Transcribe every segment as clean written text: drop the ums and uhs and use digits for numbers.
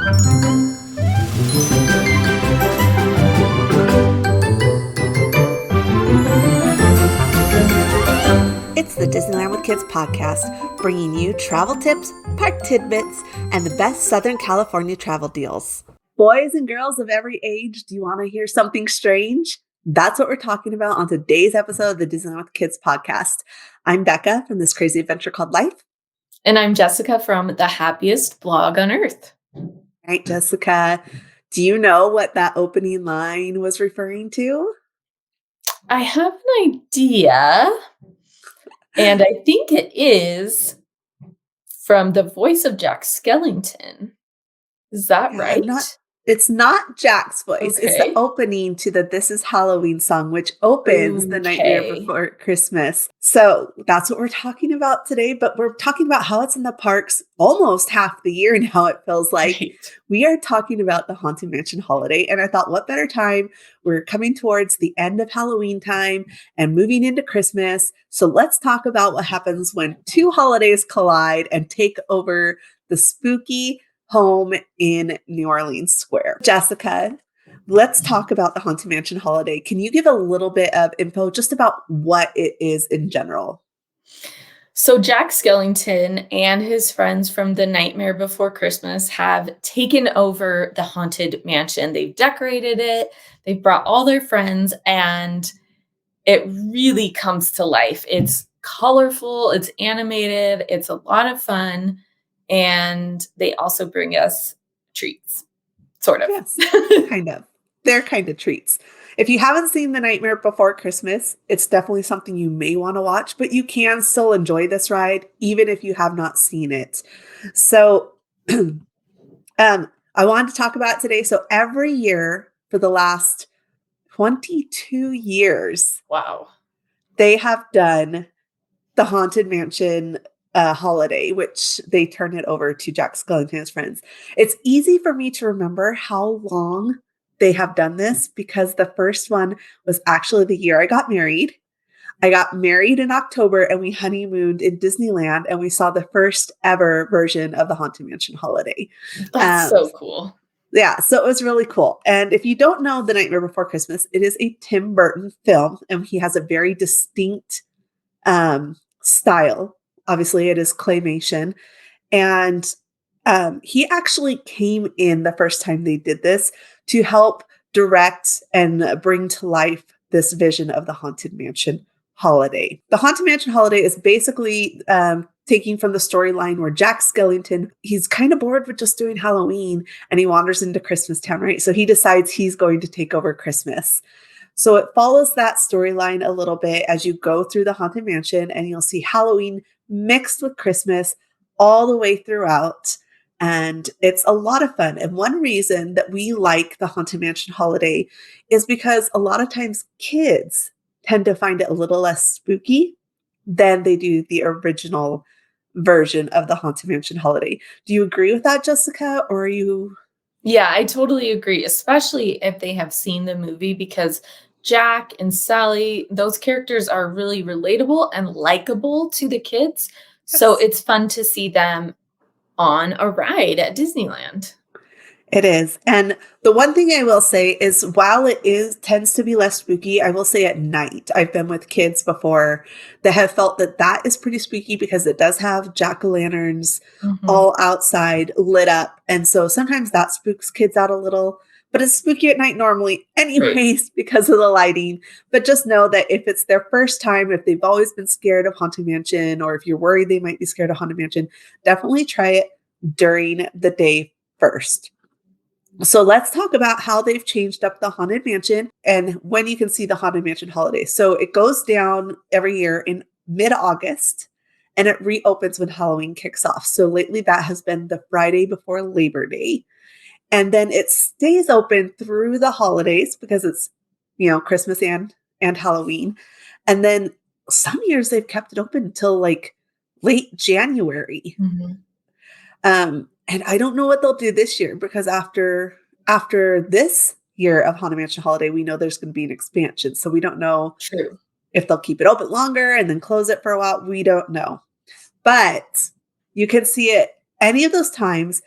It's the Disneyland with Kids podcast, bringing you travel tips, park tidbits, and the best Southern California travel deals. Boys and girls of every age, do you want to hear something strange? That's what we're talking about on today's episode of the Disneyland with Kids podcast. I'm Becca from This Crazy Adventure Called Life. And I'm Jessica from The Happiest Blog on Earth. All right, Jessica, do you know what that opening line was referring to? I have an idea. And I think it is from the voice of Jack Skellington. Is that right? It's not Jack's voice. Okay. It's the opening to the This Is Halloween song, which opens The Nightmare Before Christmas. So that's what we're talking about today. But we're talking about how it's in the parks almost half the year now, it feels like. Right. We are talking about the Haunted Mansion holiday. And I thought, what better time? We're coming towards the end of Halloween time and moving into Christmas. So let's talk about what happens when two holidays collide and take over the spooky home in New Orleans Square. Jessica, let's talk about the Haunted Mansion holiday. Can you give a little bit of info just about what it is in general? So Jack Skellington and his friends from The Nightmare Before Christmas have taken over the Haunted Mansion. They've decorated it. They've brought all their friends, and it really comes to life. It's colorful. It's animated. It's a lot of fun. And they also bring us treats, sort of. Yes, kind of. They're kind of treats. If you haven't seen The Nightmare Before Christmas, it's definitely something you may want to watch, but you can still enjoy this ride, even if you have not seen it. So I wanted to talk about it today. So every year for the last 22 years, wow, they have done the Haunted Mansion holiday, which they turn it over to Jack Skellington and his friends. It's easy for me to remember how long they have done this because the first one was actually the year I got married. I got married in October and we honeymooned in Disneyland and we saw the first ever version of the Haunted Mansion holiday. That's so cool. Yeah, so it was really cool. And if you don't know The Nightmare Before Christmas, it is a Tim Burton film and he has a very distinct style. Obviously, it is claymation. And he actually came in the first time they did this to help direct and bring to life this vision of the Haunted Mansion holiday. The Haunted Mansion holiday is basically taking from the storyline where Jack Skellington, he's kind of bored with just doing Halloween and he wanders into Christmas Town, right? So he decides he's going to take over Christmas. So it follows that storyline a little bit as you go through the Haunted Mansion and you'll see Halloween mixed with Christmas all the way throughout. And it's a lot of fun. And one reason that we like the Haunted Mansion holiday is because a lot of times kids tend to find it a little less spooky than they do the original version of the Haunted Mansion holiday. Do you agree with that, Jessica? Or are you... Yeah, I totally agree, especially if they have seen the movie, because Jack and Sally, those characters are really relatable and likable to the kids. Yes. So it's fun to see them on a ride at Disneyland. It is. And the one thing I will say is while it tends to be less spooky, I will say at night, I've been with kids before that have felt that is pretty spooky because it does have jack-o'-lanterns all outside lit up. And so sometimes that spooks kids out a little, but it's spooky at night normally anyways because of the lighting. But just know that if it's their first time, if they've always been scared of Haunted Mansion, or if you're worried they might be scared of Haunted Mansion, definitely try it during the day first. So let's talk about how they've changed up the Haunted Mansion and when you can see the Haunted Mansion holiday. So it goes down every year in mid-August and it reopens when Halloween kicks off. So lately that has been the Friday before Labor Day. And then it stays open through the holidays because it's, Christmas and Halloween. And then some years they've kept it open until like late January. And I don't know what they'll do this year because after this year of Haunted Mansion holiday, we know there's going to be an expansion. So we don't know if they'll keep it open longer and then close it for a while. We don't know. But you can see it any of those times.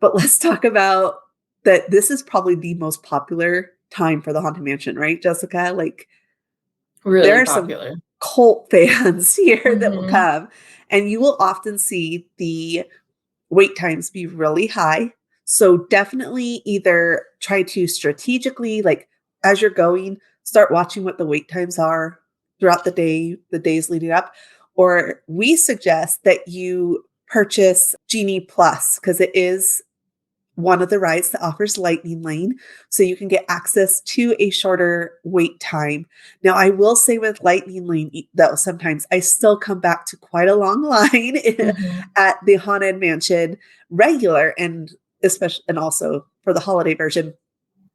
But let's talk about that this is probably the most popular time for the Haunted Mansion, right, Jessica? Like, there Really are some popular. cult fans here that will Mhm. come, and you will often see the wait times be really high. So definitely either try to strategically, like as you're going, start watching what the wait times are throughout the day, the days leading up. Or we suggest that you purchase Genie Plus because it is one of the rides that offers Lightning Lane. So you can get access to a shorter wait time. Now, I will say with Lightning Lane, though, sometimes I still come back to quite a long line Mhm. at the Haunted Mansion regular and especially and also for the holiday version.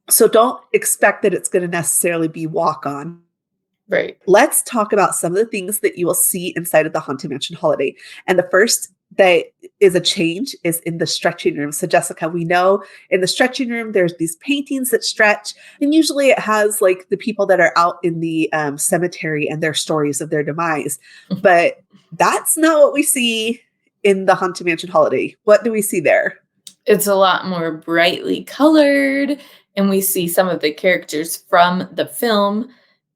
So don't expect that it's going to necessarily be walk on. Right. Let's talk about some of the things that you will see inside of the Haunted Mansion holiday. And the first that is a change is in the stretching room. So, Jessica, we know in the stretching room, there's these paintings that stretch, and usually it has like the people that are out in the cemetery and their stories of their demise. But that's not what we see in the Haunted Mansion holiday. What do we see there? It's a lot more brightly colored, and we see some of the characters from the film,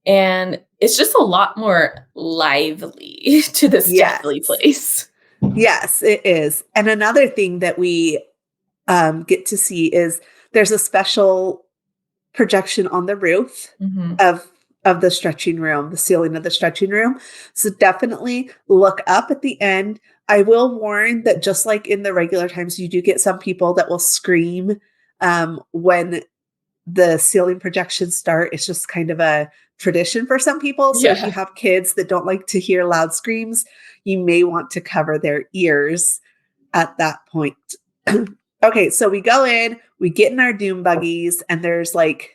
and it's just a lot more lively to this deathly Yes. place. Yes, it is. And another thing that we get to see is there's a special projection on the roof Mhm. of the stretching room, the ceiling of the stretching room. So definitely look up at the end. I will warn that just like in the regular times, you do get some people that will scream when the ceiling projections start. It's just kind of a tradition for some people. So if you Yeah. have kids that don't like to hear loud screams, you may want to cover their ears at that point. Okay, so we go in, we get in our doom buggies, and there's like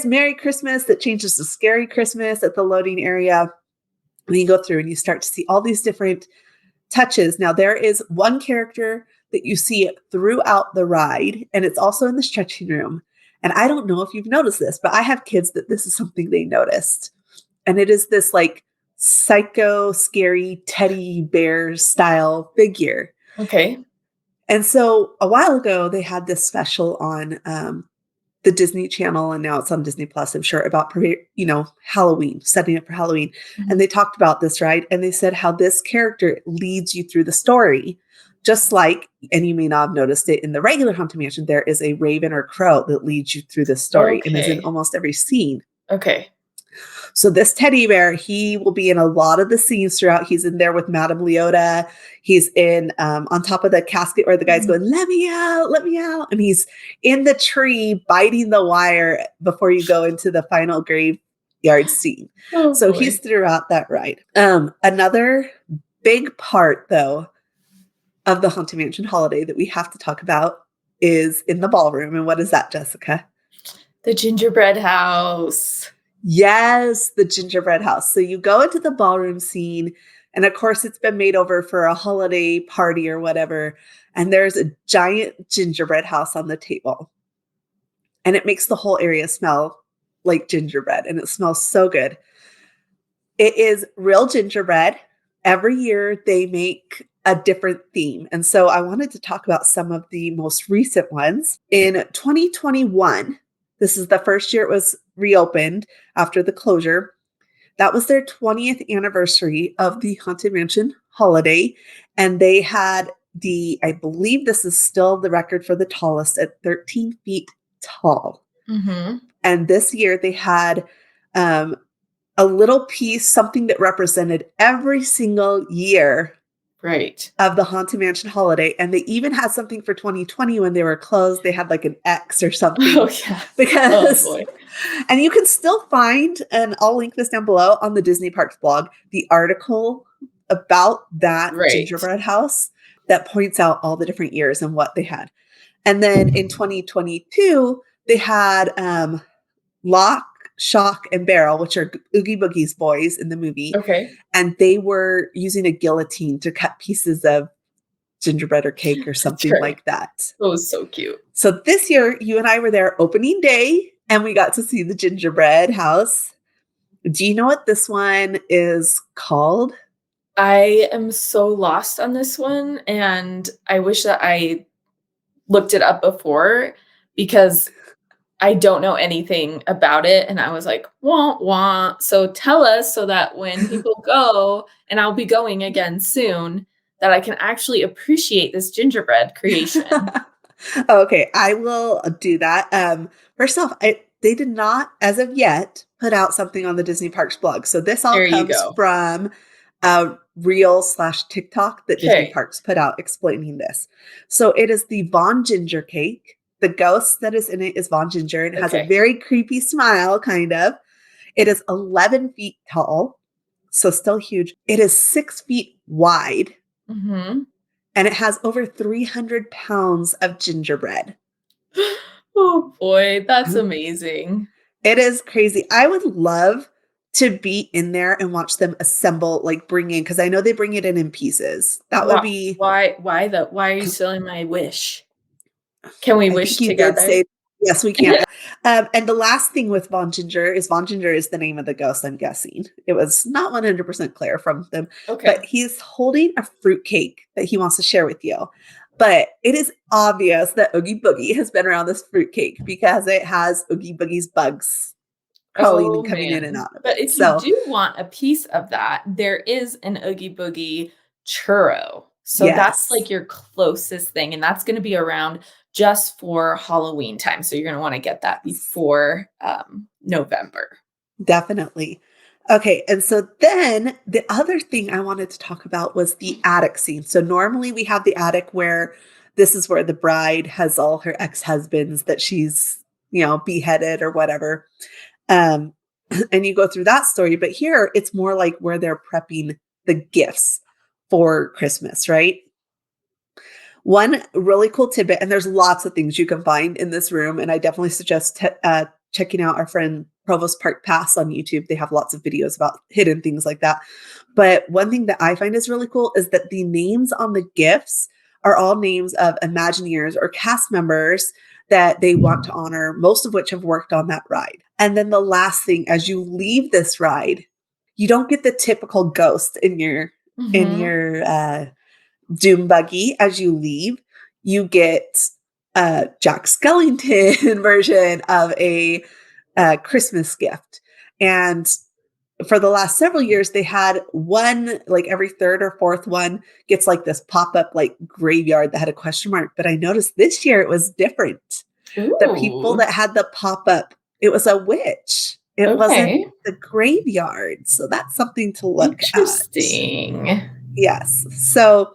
Merry Christmas that changes to Scary Christmas at the loading area. And you go through and you start to see all these different touches. Now, there is one character that you see throughout the ride, and it's also in the stretching room. And I don't know if you've noticed this, but I have kids that this is something they noticed. And it is this like psycho, scary teddy bear style figure. Okay. And so a while ago, they had this special on the Disney Channel, and now it's on Disney Plus, I'm sure, about Halloween, setting up for Halloween. And Mhm. they talked about this, right? And they said how this character leads you through the story. Just like, and you may not have noticed it in the regular Haunted Mansion, there is a raven or crow that leads you through the story and is in Okay. almost every scene. Okay. So this teddy bear, he will be in a lot of the scenes throughout. He's in there with Madame Leota. He's in on top of the casket where the guy's Mhm. going, let me out. And he's in the tree biting the wire before you go into the final graveyard scene. Oh, So he's boy. throughout that ride. Another big part, though, of the Haunted Mansion holiday that we have to talk about is in the ballroom. And what is that, Jessica? The gingerbread house. Yes, the gingerbread house. So you go into the ballroom scene, and of course, it's been made over for a holiday party or whatever. And there's a giant gingerbread house on the table, and it makes the whole area smell like gingerbread, and it smells so good. It is real gingerbread. Every year, they make a different theme. And so I wanted to talk about some of the most recent ones. In 2021, this is the first year it was reopened after the closure. That was their 20th anniversary of the Haunted Mansion holiday. And they had I believe this is still the record for the tallest at 13 feet tall. Mhm. And this year they had um, a little piece, something that represented every single year Right. of the Haunted Mansion holiday. And they even had something for 2020 when they were closed. They had like an X or Oh, something yeah. Oh, because, boy. and you can still find, and I'll link this down below on the Disney Parks blog, the article about that Right. gingerbread house that points out all the different years and what they had. And then in 2022, they had Lock, Shock, and Barrel, which are Oogie Boogie's boys in the movie, Okay. and they were using a guillotine to cut pieces of gingerbread or cake or That's something right. like that. That was so cute. So this year, you and I were there opening day, and we got to see the gingerbread house. Do you know what this one is called? I am so lost on this one, and I wish that I looked it up before because I don't know anything about it, and I was like, "Wah, wah." So tell us so that when people go, and I'll be going again soon, that I can actually appreciate this gingerbread creation. Okay, I will do that. First off, they did not, as of yet, put out something on the Disney Parks blog. So this all There you comes go. from a reel slash TikTok that Disney Okay. Parks put out explaining this. So it is the Von Ginger cake. The ghost that is in it is Von Ginger and has a Okay. very creepy smile, kind of. It is 11 feet tall, so still huge. It is 6 feet wide, Mhm. and it has over 300 pounds of gingerbread. Oh boy, that's amazing. It is crazy. I would love to be in there and watch them assemble, like, bring in because I know they bring it in pieces. That would Why be why are you stealing my wish? Can we I think wish you did together? say yes, we can. And the last thing with Von Ginger is the name of the ghost, I'm guessing. It was not 100% clear from them, but Okay. he's holding a fruit cake that he wants to share with you. But it is obvious that Oogie Boogie has been around this fruit cake because it has Oogie Boogie's bugs crawling Oh, and coming in and man. out of But it. if you So, do want a piece of that, there is an Oogie Boogie churro. So that's yes, like your closest thing, and that's gonna be around just for Halloween time. So you're gonna wanna get that before, November. definitely. Okay, and so then the other thing I wanted to talk about was the attic scene. So normally we have the attic where this is where the bride has all her ex-husbands that she's, beheaded or whatever. Um, and you go through that story, but here it's more like where they're prepping the gifts for Christmas, right? One really cool tidbit, and there's lots of things you can find in this room, and I definitely suggest checking out our friend Provost Park Pass on YouTube. They have lots of videos about hidden things like that. But one thing that I find is really cool is that the names on the gifts are all names of Imagineers or cast members that they want to honor, most of which have worked on that ride. And then the last thing, as you leave this ride, you don't get the typical ghost in Mhm. your Doom buggy as you leave. You get a Jack Skellington version of a Christmas gift. And for the last several years, they had one, like every third or fourth one gets like this pop up like graveyard that had a question mark. But I noticed this year it was different. The people Ooh, that had the pop up, it was a witch. It wasn't okay. the graveyard. So that's something to look at. Interesting. Yes. So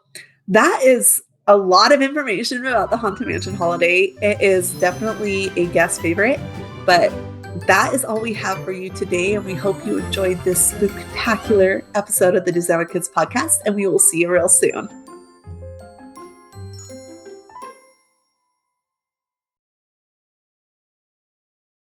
that is a lot of information about the Haunted Mansion holiday. It is definitely a guest favorite, but that is all we have for you today. And we hope you enjoyed this spectacular episode of the Designer Kids podcast. And we will see you real soon.